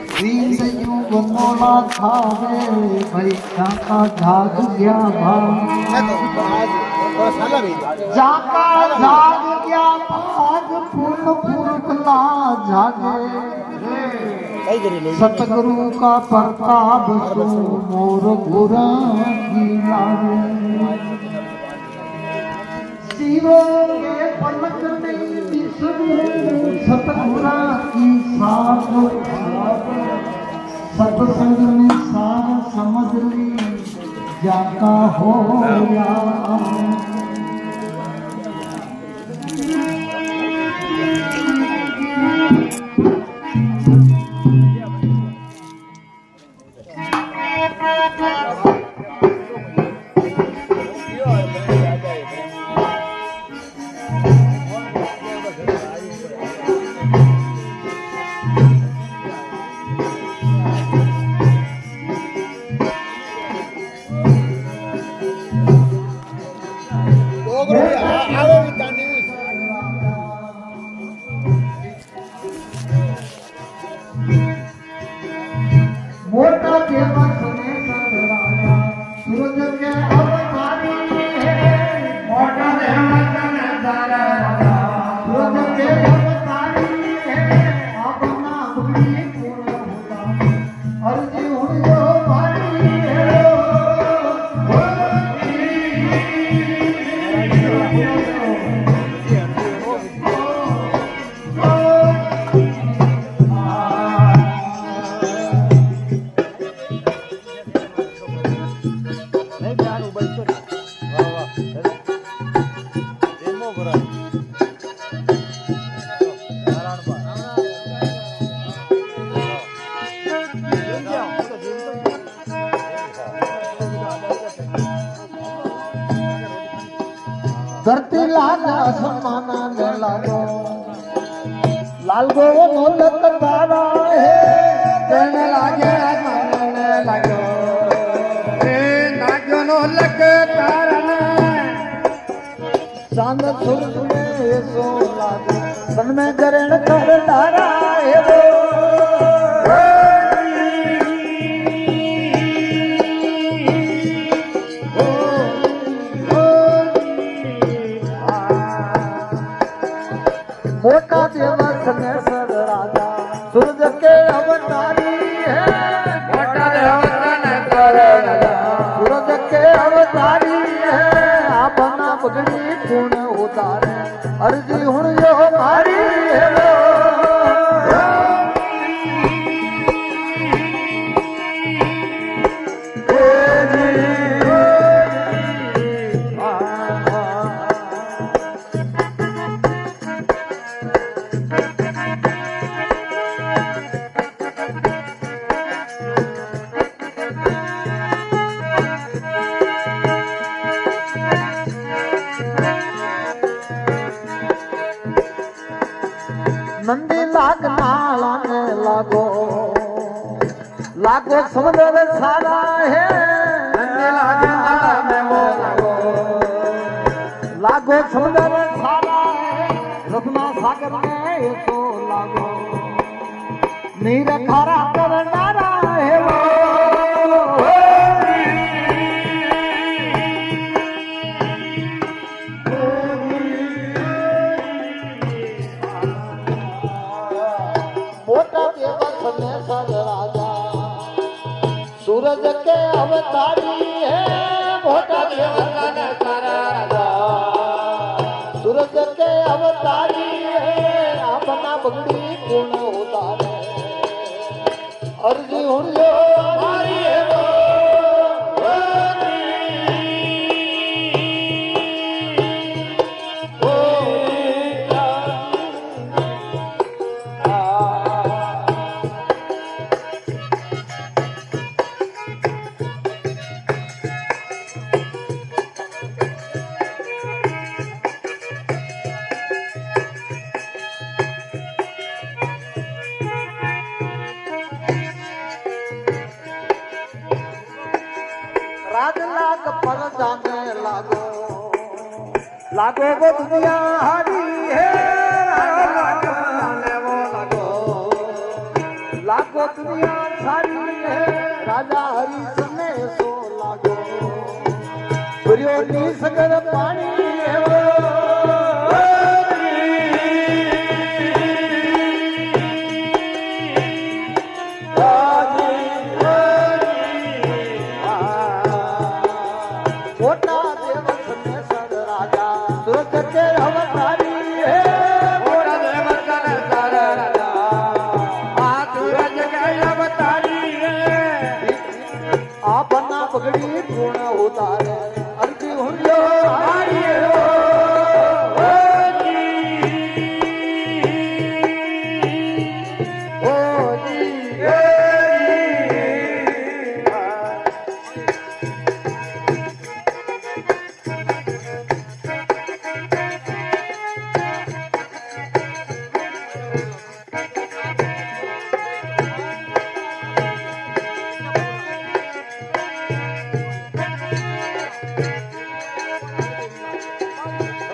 युग मोला खावे भाई जाका जाग गया भाग जाका जाग गया भाग फूल फूटला जागे सतगुरु का प्रताप सो मोर गुरा की लागे शिवो के पलक नहीं बिसरू सतगुरा की साथ सत्संग में सार समझ ली जाका हो या मोटा फेमस ने सरदारा सूरज के अवतारी है मोटा फेमस ने सरदारा सूरज के अवतारी है अपना बुद्धि पूर्ण होता अर्जी हुई जो भारी है धरती लाल आसमान ने लागो लाल गो मोलक तारा है कहने लागे आसमान ने लागो ए नागो नोलक तारा ने चांद सूरज में सो लागो सन में करण कर तारा है वो मोटा देवस ने सर राजा सूरज के अवतारी है मोटा देवस ने सर राजा सूरज के अवतारी है अपना पगड़ी पूर्ण उतारे अर्जी हुण यो मारी है नंदी लाग नाला ने लागो लागो समुद्र सारा है नंदी लाग नाला ने वो लागो समुद्र सारा है रत्ना सागर में तो लागो नीर खारा करनारा है वो सूरज के अवतारी है मोटा देवता ने सारा राजा सूरज के अवतारी है अपना बगड़ी पूर्ण उतारे अर्जी हुड़ियो मारी है राज लाग पर जाने लागो लागो वो दुनिया हारी है लागो तो दुनिया सारी है राजा हरीश ने सो लागो सूर्यो नी सगर पानी है वो मोटा देवस ने सर राजा सूरज के अवतारी है મોટા દેવતન સર રાજા આ સૂરજ કે અવતારી રે आपना पगड़ी पूर्ण उतारे अर्जी हुंडो હારી રો ઓ જી ઓ જી એ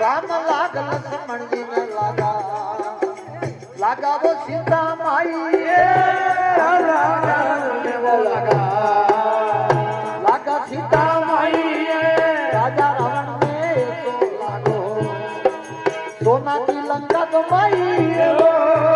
राम लाग लक्ष्मण जी ने लागा लागा वो सीता माई वो लगा लागा सीता माई राजा रावण ने तो लागो सोना की लंका तो माई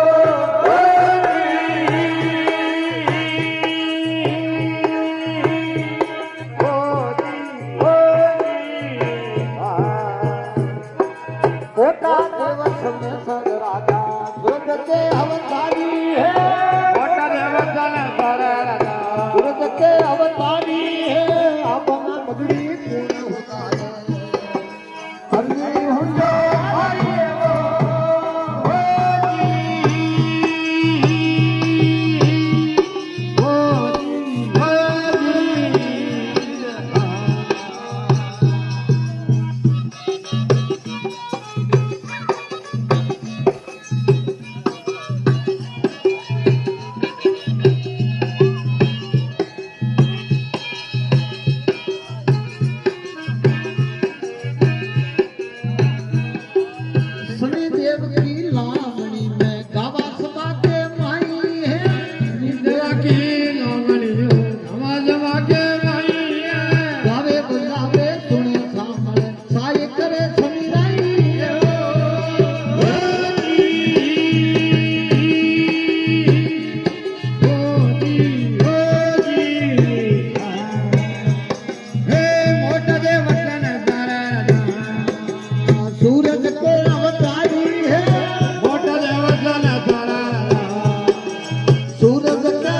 मोटा देवस में सर राजा सूरज के अवतारी है મોટા દેવતન સર રાજા सूरज के अवतारी है अपना पगड़ी पूर्ण होता है हरि हुंडो हरि वो सुनी देव की लावणी में गावा सभा के माई है નિદ્રા કી નામણીઓ નવા કે માઈ गावे बुलावे सुने सामने साय करे समीराई હે મોટા દેવતન સર રાજા सूरज के अवतारी है મોટા દેવતન સર રાજા सूरज के